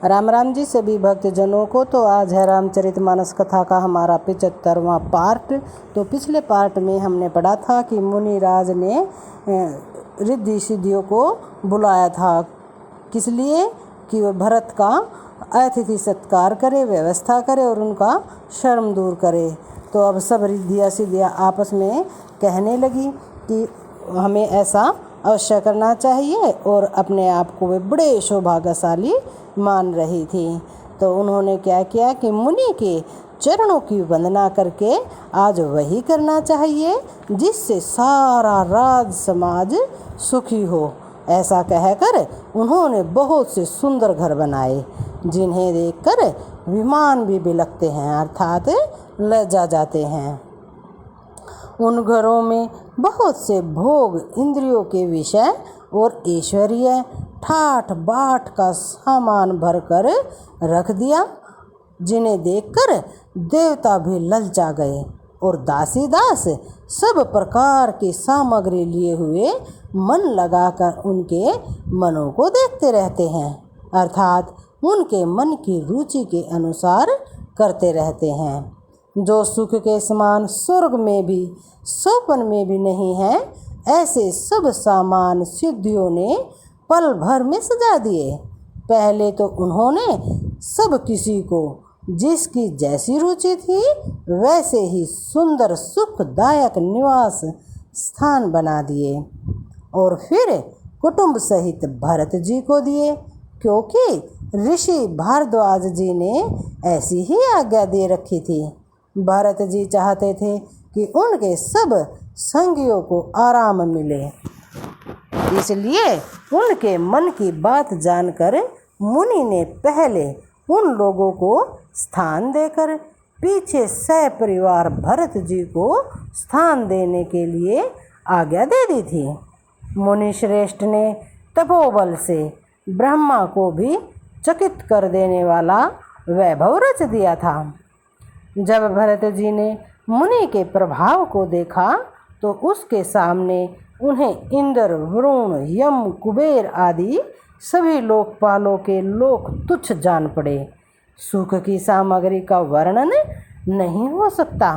राम राम जी सभी भक्तजनों को। तो आज है रामचरितमानस कथा का हमारा 75वां पार्ट। तो पिछले पार्ट में हमने पढ़ा था कि मुनिराज ने रिद्धि सिद्धियों को बुलाया था, किस लिए कि वह भरत का अतिथि सत्कार करे, व्यवस्था करे और उनका शर्म दूर करे। तो अब सब रिद्धियाँ सिद्धियाँ आपस में कहने लगी कि हमें ऐसा अवश्य करना चाहिए, और अपने आप को वे बड़े सौभाग्यशाली मान रही थी। तो उन्होंने क्या किया कि मुनि के चरणों की वंदना करके आज वही करना चाहिए जिससे सारा राज समाज सुखी हो। ऐसा कहकर उन्होंने बहुत से सुंदर घर बनाए, जिन्हें देखकर विमान भी बिलखते हैं, अर्थात लज्जा जाते हैं। उन घरों में बहुत से भोग, इंद्रियों के विषय और ऐश्वर्य, ठाठ बाट का सामान भरकर रख दिया, जिन्हें देखकर देवता भी ललचा गए, और दासी दास सब प्रकार की सामग्री लिए हुए मन लगाकर उनके मनों को देखते रहते हैं, अर्थात उनके मन की रुचि के अनुसार करते रहते हैं। जो सुख के समान स्वर्ग में भी स्वप्न में भी नहीं है, ऐसे सब सामान सिद्धियों ने पल भर में सजा दिए। पहले तो उन्होंने सब किसी को जिसकी जैसी रुचि थी वैसे ही सुंदर सुखदायक निवास स्थान बना दिए, और फिर कुटुंब सहित भरत जी को दिए, क्योंकि ऋषि भारद्वाज जी ने ऐसी ही आज्ञा दे रखी थी। भरत जी चाहते थे कि उनके सब संगियों को आराम मिले, इसलिए उनके मन की बात जानकर मुनि ने पहले उन लोगों को स्थान देकर पीछे सपरिवार भरत जी को स्थान देने के लिए आज्ञा दे दी थी। मुनि श्रेष्ठ ने तपोबल से ब्रह्मा को भी चकित कर देने वाला वैभव रच दिया था। जब भरत जी ने मुनि के प्रभाव को देखा तो उसके सामने उन्हें इंद्र, वरुण, यम, कुबेर आदि सभी लोकपालों के लोक तुच्छ जान पड़े। सुख की सामग्री का वर्णन नहीं हो सकता,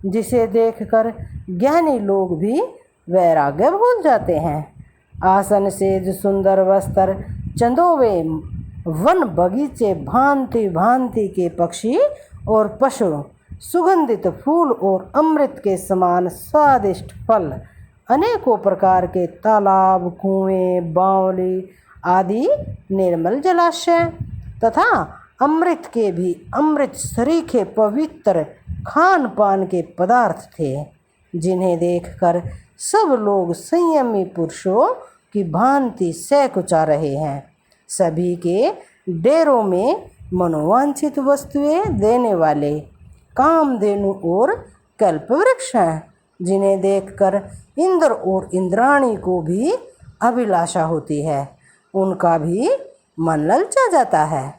जिसे देखकर ज्ञानी लोग भी वैराग्य भूल जाते हैं। आसन सेज, सुंदर वस्त्र, चंदोवे, वन बगीचे, भांति भांति के पक्षी और पशु, सुगंधित फूल और अमृत के समान स्वादिष्ट फल, अनेकों प्रकार के तालाब, कुएं, बावली आदि निर्मल जलाशय तथा अमृत के भी अमृत सरीखे पवित्र खान पान के पदार्थ थे, जिन्हें देखकर सब लोग संयमी पुरुषों की भांति सकुचा रहे हैं। सभी के डेरों में मनोवांछित वस्तुएं देने वाले कामधेनु और कल्पवृक्ष हैं, जिन्हें देखकर इंद्र और इंद्राणी को भी अभिलाषा होती है, उनका भी मन ललचा जाता है।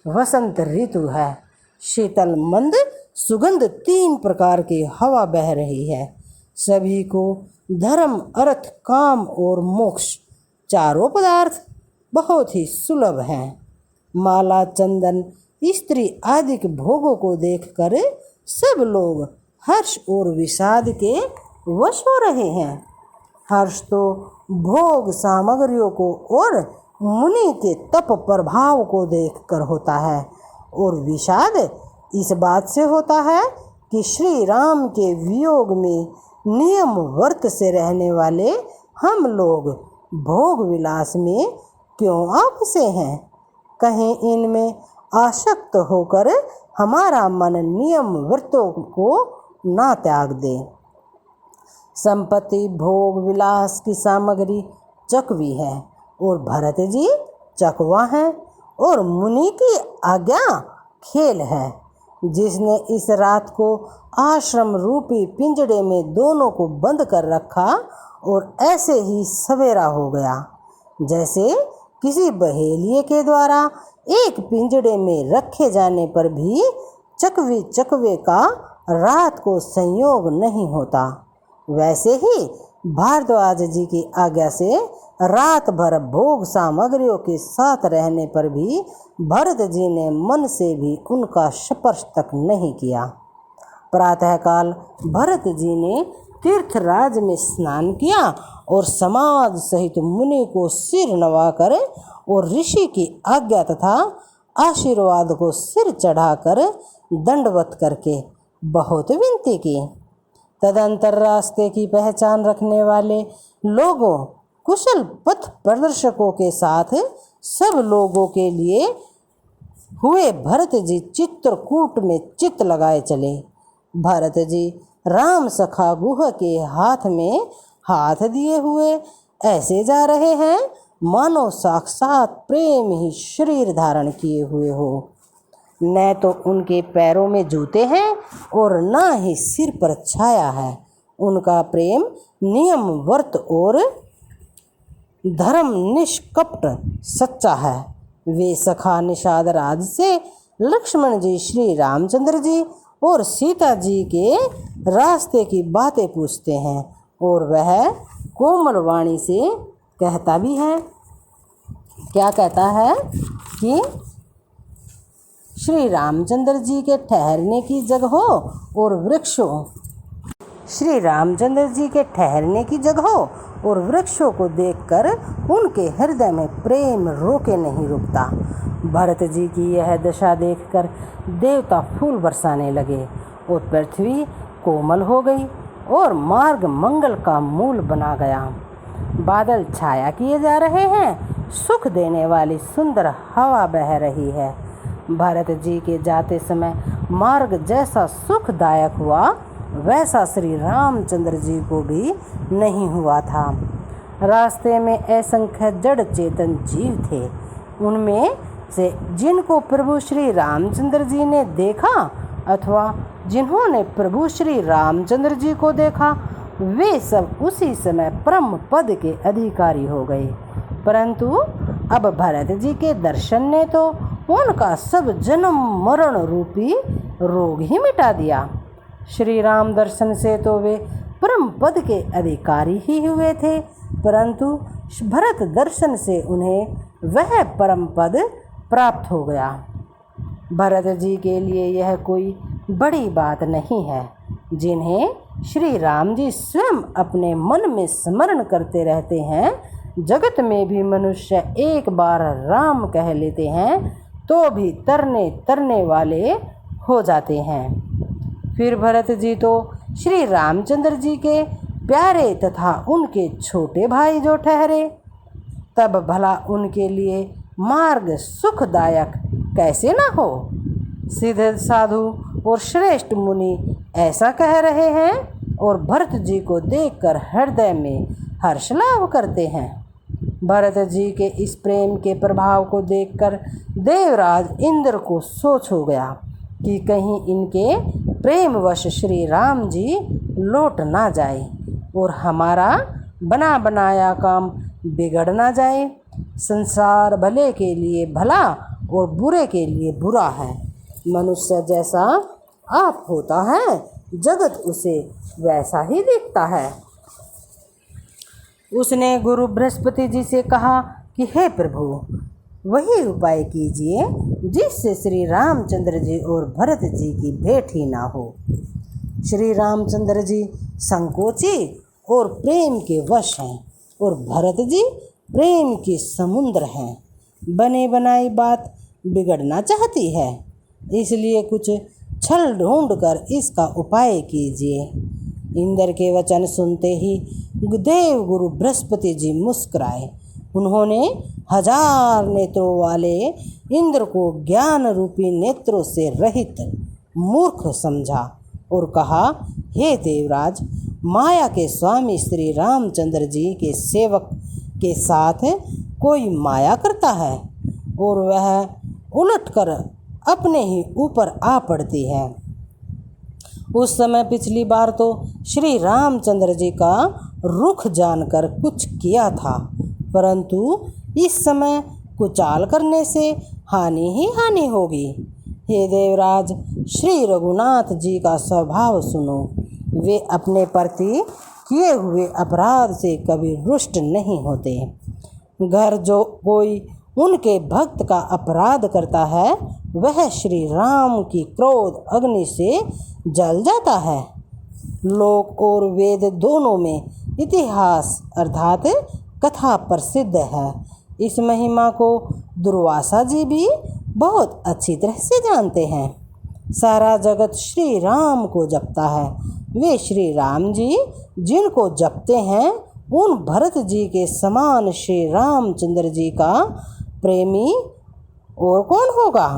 वसंत ऋतु है, शीतल मंद सुगंध 3 प्रकार की हवा बह रही है। सभी को धर्म, अर्थ, काम और मोक्ष चारों पदार्थ बहुत ही सुलभ हैं। माला, चंदन, स्त्री आदि के भोगों को देखकर सब लोग हर्ष और विषाद के वश हो रहे हैं। हर्ष तो भोग सामग्रियों को और मुनि के तप प्रभाव को देखकर होता है, और विषाद इस बात से होता है कि श्री राम के वियोग में नियम व्रत से रहने वाले हम लोग भोग विलास में क्यों आ फंसे हैं। कहीं इनमें आसक्त होकर हमारा मन नियम व्रतों को ना त्याग दे। संपत्ति, भोग विलास की सामग्री चकवी है और भरत जी चकवा है, और मुनि की आज्ञा खेल है। जिसने इस रात को आश्रम रूपी पिंजड़े में दोनों को बंद कर रखा, और ऐसे ही सवेरा हो गया, जैसे किसी बहेलिए के द्वारा एक पिंजड़े में रखे जाने पर भी चकवे का रात को संयोग नहीं होता, वैसे ही भारद्वाज जी की आज्ञा से रात भर भोग सामग्रियों के साथ रहने पर भी भरत जी ने मन से भी उनका स्पर्श तक नहीं किया। प्रातःकाल भरत जी ने तीर्थराज में स्नान किया और समाज सहित मुनि को सिर नवाकर और ऋषि की आज्ञा तथा आशीर्वाद को सिर चढ़ाकर दंडवत करके बहुत विनती की। तदंतर रास्ते की पहचान रखने वाले लोगों, कुशल पथ प्रदर्शकों के साथ सब लोगों के लिए हुए भरत जी चित्रकूट में चित्त लगाए चले। भरत जी राम सखा गुह के हाथ में हाथ दिए हुए ऐसे जा रहे हैं मानो साक्षात प्रेम ही शरीर धारण किए हुए हो। न तो उनके पैरों में जूते हैं और न ही सिर पर छाया है। उनका प्रेम नियम व्रत और धर्म निष्कपट सच्चा है। वे सखा निषाद राज से लक्ष्मण जी, श्री रामचंद्र जी और सीता जी के रास्ते की बातें पूछते हैं और वह कोमल वाणी से कहता भी है। क्या कहता है कि श्री रामचंद्र जी के ठहरने की जगहों और वृक्षों श्री रामचंद्र जी के ठहरने की जगहों और वृक्षों को देखकर उनके हृदय में प्रेम रोके नहीं रुकता। भरत जी की यह दशा देखकर देवता फूल बरसाने लगे और पृथ्वी कोमल हो गई और मार्ग मंगल का मूल बना गया। बादल छाया किए जा रहे हैं, सुख देने वाली सुंदर हवा बह रही है। भरत जी के जाते समय मार्ग जैसा सुखदायक हुआ वैसा श्री रामचंद्र जी को भी नहीं हुआ था। रास्ते में असंख्य जड़ चेतन जीव थे। उनमें से जिनको प्रभु श्री रामचंद्र जी ने देखा अथवा जिन्होंने प्रभु श्री रामचंद्र जी को देखा, वे सब उसी समय परम पद के अधिकारी हो गए। परंतु अब भरत जी के दर्शन ने तो उनका सब जन्म मरण रूपी रोग ही मिटा दिया। श्री राम दर्शन से तो वे परम पद के अधिकारी ही हुए थे, परंतु भरत दर्शन से उन्हें वह परम पद प्राप्त हो गया। भरत जी के लिए यह कोई बड़ी बात नहीं है। जिन्हें श्री राम जी स्वयं अपने मन में स्मरण करते रहते हैं, जगत में भी मनुष्य एक बार राम कह लेते हैं तो भी तरने तरने वाले हो जाते हैं। फिर भरत जी तो श्री रामचंद्र जी के प्यारे तथा उनके छोटे भाई जो ठहरे, तब भला उनके लिए मार्ग सुखदायक कैसे न हो। सिद्ध साधु और श्रेष्ठ मुनि ऐसा कह रहे हैं और भरत जी को देखकर हृदय में हर्ष लाभ करते हैं। भरत जी के इस प्रेम के प्रभाव को देखकर देवराज इंद्र को सोच हो गया कि कहीं इनके प्रेमवश श्री राम जी लौट ना जाए और हमारा बना बनाया काम बिगड़ ना जाए। संसार भले के लिए भला और बुरे के लिए बुरा है। मनुष्य जैसा आप होता है, जगत उसे वैसा ही दिखता है। उसने गुरु बृहस्पति जी से कहा कि हे प्रभु, वही उपाय कीजिए जिससे श्री रामचंद्र जी और भरत जी की भेंट ही ना हो। श्री रामचंद्र जी संकोची और प्रेम के वश हैं और भरत जी प्रेम के समुद्र हैं। बने बनाई बात बिगड़ना चाहती है, इसलिए कुछ छल ढूंढकर इसका उपाय कीजिए। इंद्र के वचन सुनते ही देव गुरु बृहस्पति जी मुस्कुराए। उन्होंने 1000 नेत्रों वाले इंद्र को ज्ञान रूपी नेत्रों से रहित मूर्ख समझा और कहा, हे देवराज, माया के स्वामी श्री रामचंद्र जी के सेवक के साथ कोई माया करता है और वह उलटकर अपने ही ऊपर आ पड़ती है। उस समय पिछली बार तो श्री रामचंद्र जी का रुख जानकर कुछ किया था, परंतु इस समय कुचाल करने से हानि ही हानि होगी। हे देवराज, श्री रघुनाथ जी का स्वभाव सुनो। वे अपने प्रति किए हुए अपराध से कभी रुष्ट नहीं होते। घर जो कोई उनके भक्त का अपराध करता है वह श्री राम की क्रोध अग्नि से जल जाता है। लोक और वेद दोनों में इतिहास अर्थात कथा प्रसिद्ध है। इस महिमा को दुर्वासा जी भी बहुत अच्छी तरह से जानते हैं। सारा जगत श्री राम को जपता है। वे श्री राम जी जिनको जपते हैं उन भरत जी के समान श्री रामचंद्र जी का प्रेमी और कौन होगा।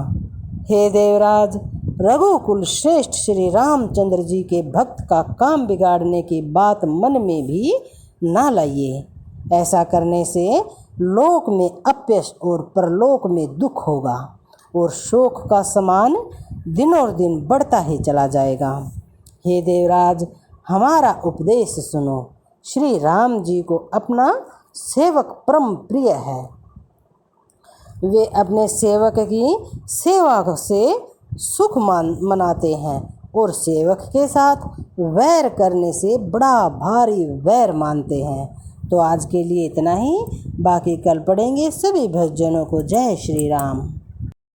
हे देवराज, रघुकुल श्रेष्ठ श्री रामचंद्र जी के भक्त का काम बिगाड़ने की बात मन में भी ना लाइए। ऐसा करने से लोक में अपयश और परलोक में दुख होगा और शोक का समान दिनों दिन बढ़ता ही चला जाएगा। हे देवराज, हमारा उपदेश सुनो। श्री राम जी को अपना सेवक परम प्रिय है। वे अपने सेवक की सेवा से सुख मनाते हैं और सेवक के साथ वैर करने से बड़ा भारी वैर मानते हैं। तो आज के लिए इतना ही, बाकी कल पढ़ेंगे। सभी भक्तजनों को जय श्री राम।